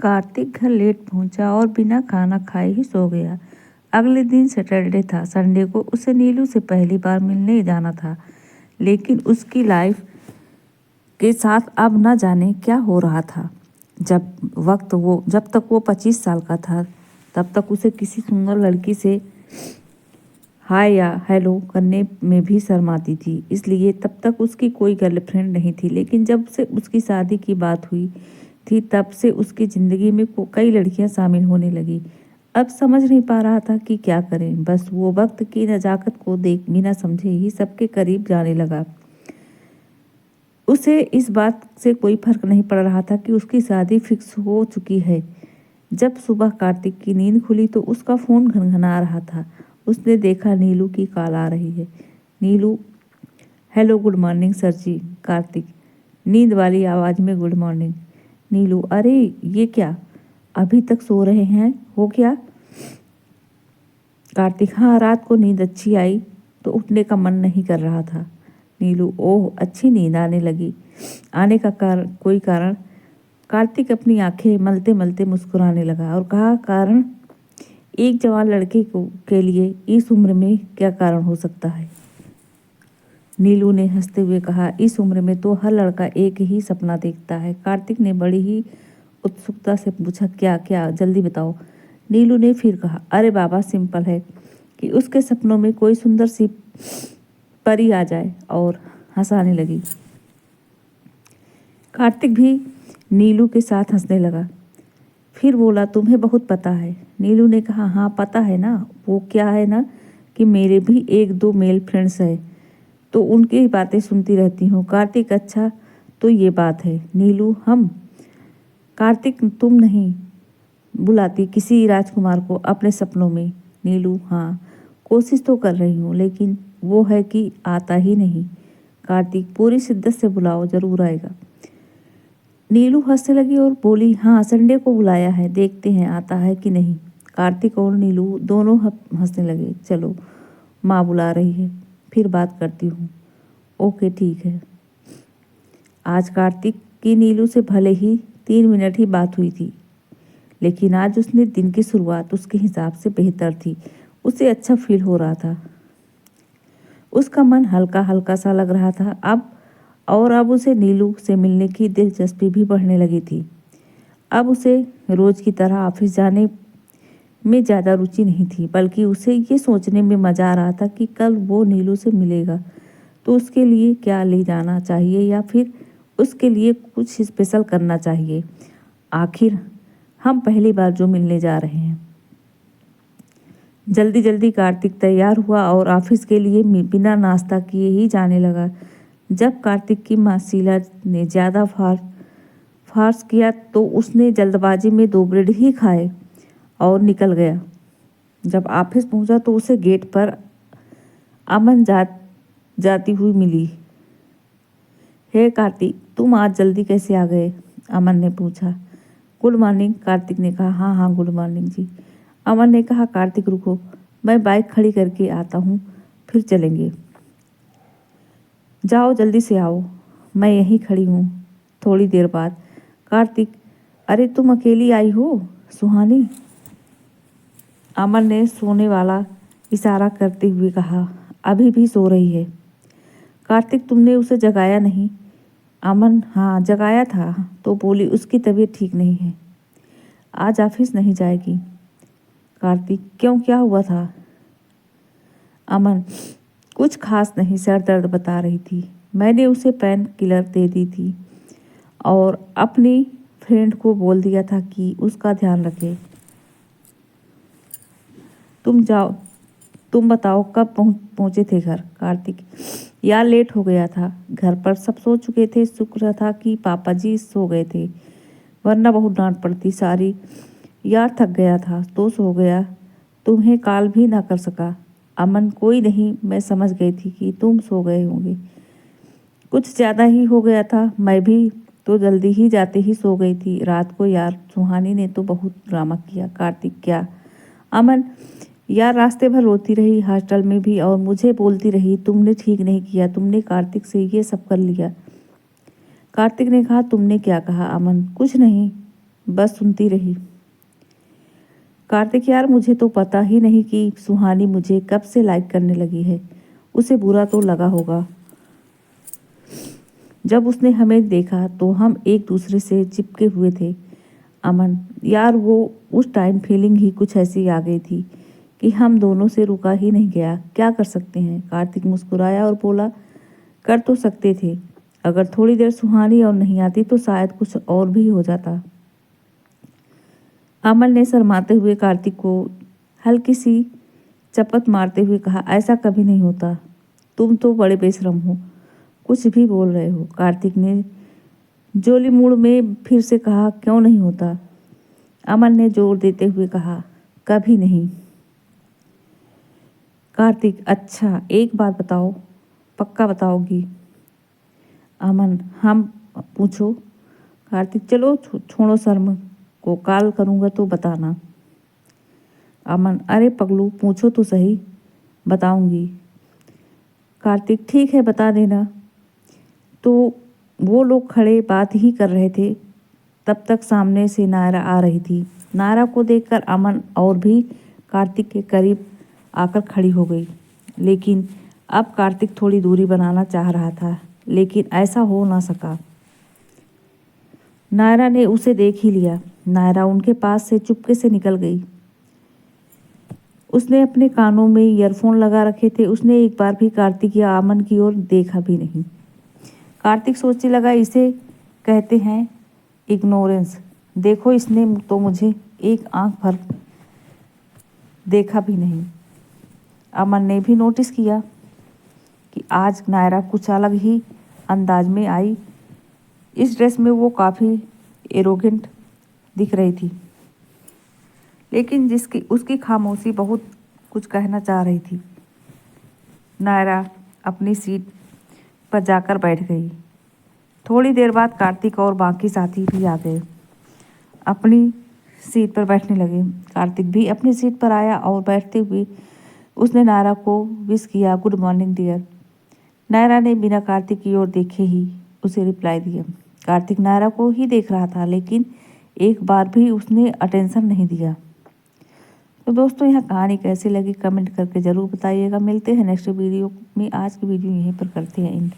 कार्तिक घर लेट पहुंचा और बिना खाना खाए ही सो गया। अगले दिन सैटरडे था। संडे को उसे नीलू से पहली बार मिलने जाना था, लेकिन उसकी लाइफ के साथ अब न जाने क्या हो रहा था। जब तक वो 25 साल का था, तब तक उसे किसी सुंदर लड़की से हाय या हेलो करने में भी शर्म आती थी, इसलिए तब तक उसकी कोई गर्लफ्रेंड नहीं थी। लेकिन जब से उसकी शादी की बात हुई थी, तब से उसकी ज़िंदगी में कई लड़कियां शामिल होने लगी। अब समझ नहीं पा रहा था कि क्या करें। बस वो वक्त की नज़ाकत को देख बिना समझे ही सबके करीब जाने लगा। उसे इस बात से कोई फर्क नहीं पड़ रहा था कि उसकी शादी फिक्स हो चुकी है। जब सुबह कार्तिक की नींद खुली तो उसका फ़ोन घनघना रहा था। उसने देखा नीलू की कॉल आ रही है। नीलू, हेलो, गुड मॉर्निंग सर जी। कार्तिक, नींद वाली आवाज़ में गुड मॉर्निंग। नीलू, अरे ये क्या, अभी तक सो रहे हैं, हो क्या? कार्तिक, हाँ, रात को नींद अच्छी आई तो उठने का मन नहीं कर रहा था। नीलू, ओह, अच्छी नींद आने का कोई कारण? कार्तिक अपनी आंखें मलते मलते मुस्कुराने लगा और कहा, कारण? एक जवान लड़के के लिए इस उम्र में क्या कारण हो सकता है? नीलू ने हंसते हुए कहा, इस उम्र में तो हर लड़का एक ही सपना देखता है। कार्तिक ने बड़ी ही उत्सुकता से पूछा, क्या क्या, जल्दी बताओ। नीलू ने फिर कहा, अरे बाबा, सिंपल है कि उसके सपनों में कोई सुंदर सी परी आ जाए, और हंसाने लगी। कार्तिक भी नीलू के साथ हंसने लगा। फिर बोला, तुम्हें बहुत पता है। नीलू ने कहा, हाँ पता है ना। वो क्या है ना कि मेरे भी एक दो मेल फ्रेंड्स हैं, तो उनकी बातें सुनती रहती हूँ। कार्तिक, अच्छा तो ये बात है। नीलू, हम? कार्तिक, तुम नहीं बुलाती किसी राजकुमार को अपने सपनों में? नीलू, हाँ, कोशिश तो कर रही हूँ, लेकिन वो है कि आता ही नहीं। कार्तिक, पूरी शिद्दत से बुलाओ, जरूर आएगा। नीलू हंसने लगी और बोली, हाँ, संडे को बुलाया है, देखते हैं आता है कि नहीं। कार्तिक और नीलू दोनों हंसने लगे। चलो, माँ बुला रही है, फिर बात करती हूँ। ओके, ठीक है। आज कार्तिक की नीलू से भले ही 3 मिनट ही बात हुई थी, लेकिन आज उसने दिन की शुरुआत उसके हिसाब से बेहतर थी। उसे अच्छा फील हो रहा था। उसका मन हल्का हल्का सा लग रहा था। अब उसे नीलू से मिलने की दिलचस्पी भी बढ़ने लगी थी। अब उसे रोज की तरह ऑफिस जाने में ज़्यादा रुचि नहीं थी, बल्कि उसे ये सोचने में मज़ा आ रहा था कि कल वो नीलू से मिलेगा तो उसके लिए क्या ले जाना चाहिए, या फिर उसके लिए कुछ स्पेशल करना चाहिए। आखिर हम पहली बार जो मिलने जा रहे हैं। जल्दी जल्दी कार्तिक तैयार हुआ और ऑफिस के लिए बिना नाश्ता किए ही जाने लगा। जब कार्तिक की माँ शीला ने ज़्यादा फार्स किया तो उसने जल्दबाजी में 2 ब्रेड ही खाए और निकल गया। जब ऑफिस पहुंचा तो उसे गेट पर अमन जाती हुई मिली। हे कार्तिक, तुम आज जल्दी कैसे आ गए? अमन ने पूछा। गुड मॉर्निंग, कार्तिक ने कहा। हाँ हाँ, गुड मॉर्निंग जी। अमन ने कहा, कार्तिक रुको, मैं बाइक खड़ी करके आता हूँ, फिर चलेंगे। जाओ, जल्दी से आओ, मैं यहीं खड़ी हूँ। थोड़ी देर बाद कार्तिक, अरे तुम अकेली आई हो सुहानी? अमन ने सोने वाला इशारा करते हुए कहा, अभी भी सो रही है। कार्तिक, तुमने उसे जगाया नहीं? अमन, हाँ जगाया था, तो बोली उसकी तबीयत ठीक नहीं है, आज ऑफिस नहीं जाएगी। कार्तिक, क्यों, क्या हुआ था? अमन, कुछ खास नहीं, सर दर्द बता रही थी। मैंने उसे पेन किलर दे दी थी और अपनी फ्रेंड को बोल दिया था कि उसका ध्यान रखे। तुम बताओ कब पहुंचे थे घर? कार्तिक, यार लेट हो गया था, घर पर सब सो चुके थे। शुक्र था कि पापा जी सो गए थे, वरना बहुत डांट पड़ती। सारी यार, थक गया था तो सो गया, तुम्हें कॉल भी ना कर सका। अमन, कोई नहीं, मैं समझ गई थी कि तुम सो गए होंगे, कुछ ज़्यादा ही हो गया था। मैं भी तो जल्दी ही जाते ही सो गई थी रात को। यार, सुहानी ने तो बहुत ड्रामा किया। कार्तिक, क्या? अमन, यार रास्ते भर रोती रही, हॉस्टल में भी, और मुझे बोलती रही तुमने ठीक नहीं किया, तुमने कार्तिक से ये सब कर लिया। कार्तिक ने कहा, तुमने क्या कहा? अमन, कुछ नहीं। बस सुनती रही। कार्तिक यार मुझे तो पता ही नहीं कि सुहानी मुझे कब से लाइक करने लगी है। उसे बुरा तो लगा होगा। जब उसने हमें देखा तो हम एक दूसरे से चिपके हुए थे। अमन यार वो उस टाइम फीलिंग ही कुछ ऐसी आ गई थी कि हम दोनों से रुका ही नहीं गया। क्या कर सकते हैं? कार्तिक मुस्कुराया और बोला, कर तो सकते थे। अगर थोड़ी देर सुहानी और नहीं आती तो शायद कुछ और भी हो जाता। अमन ने शर्माते हुए कार्तिक को हल्की सी चपत मारते हुए कहा, ऐसा कभी नहीं होता। तुम तो बड़े बेशरम हो, कुछ भी बोल रहे हो। कार्तिक ने जोली मूड में फिर से कहा, क्यों नहीं होता? अमन ने जोर देते हुए कहा, कभी नहीं। कार्तिक अच्छा एक बात बताओ, पक्का बताओगी? अमन हम पूछो। कार्तिक चलो छोड़ो शर्म को, कॉल करूँगा तो बताना। अमन अरे पगलू पूछो तो सही, बताऊंगी। कार्तिक ठीक है बता देना। तो वो लोग खड़े बात ही कर रहे थे, तब तक सामने से नायरा आ रही थी। नायरा को देखकर अमन और भी कार्तिक के करीब आकर खड़ी हो गई। लेकिन अब कार्तिक थोड़ी दूरी बनाना चाह रहा था, लेकिन ऐसा हो ना सका। नायरा ने उसे देख ही लिया। नायरा उनके पास से चुपके से निकल गई। उसने अपने कानों में ईयरफोन लगा रखे थे। उसने एक बार भी कार्तिक या अमन की ओर देखा भी नहीं। कार्तिक सोचने लगा, इसे कहते हैं इग्नोरेंस। देखो इसने तो मुझे एक आंख भर देखा भी नहीं। अमन ने भी नोटिस किया कि आज नायरा कुछ अलग ही अंदाज में आई। इस ड्रेस में वो काफ़ी एरोगेंट दिख रही थी, लेकिन जिसकी उसकी खामोशी बहुत कुछ कहना चाह रही थी। नायरा अपनी सीट पर जाकर बैठ गई। थोड़ी देर बाद कार्तिक और बाकी साथी भी आ गए, अपनी सीट पर बैठने लगे। कार्तिक भी अपनी सीट पर आया और बैठते हुए उसने नायरा को विश किया, गुड मॉर्निंग डियर। नायरा ने बिना कार्तिक की ओर देखे ही उसे रिप्लाई दिया। कार्तिक नायरा को ही देख रहा था, लेकिन एक बार भी उसने अटेंशन नहीं दिया। तो दोस्तों यह कहानी कैसी लगी कमेंट करके ज़रूर बताइएगा। मिलते हैं नेक्स्ट वीडियो में। आज की वीडियो यहीं पर करते हैं एंड।